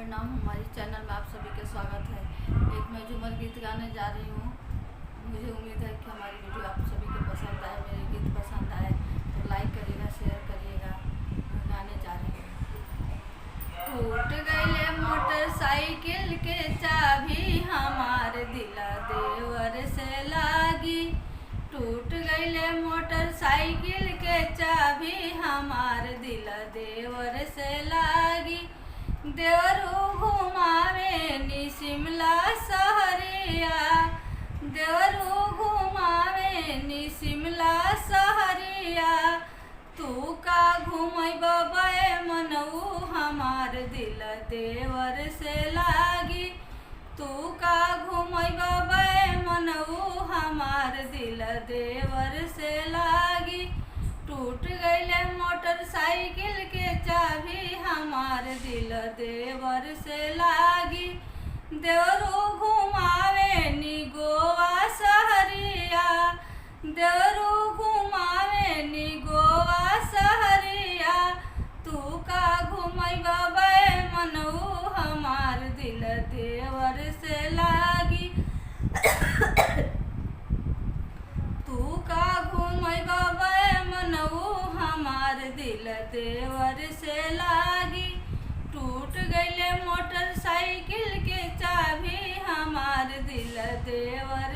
प्रणाम। हमारी चैनल में आप सभी का स्वागत है। एक मैं झूमर गीत गाने जा रही हूँ। मुझे उम्मीद है कि हमारी वीडियो आप सभी को पसंद आए, मेरे गीत पसंद आए तो लाइक करिएगा, शेयर करिएगा। गाने जा रही हूँ। टूट गईले मोटरसाइकिल के चाबी, हमारे दिला देवर से लागी। टूट गईले मोटरसाइकिल के चाबी, हमारे दिला देवर से लागी। देवरू घुमावे नी शिमला सहरिया, देवरू घुमावे नी शिमला सहरिया। तू का घुमैबे मनऊ, हमार दिल देवर से लागी। तू का घुमैबे मनऊ, हमार दिल देवर से लागी। टूट गईले मोटरसाइकिल के चाबी, हमार दिल देवर से लागी। देवरू घुमावे नी गोवा सहरिया, देवरू घुमावे नी गोवा सहरिया। तू का घुमैबे मनऊ, हमार दिल देवर से लागी। तू का घुमैबे मनऊ, हमार दिल देवर से लागी। टूट गईले मोटरसाइकिल के चाबी, हमार दिल देवर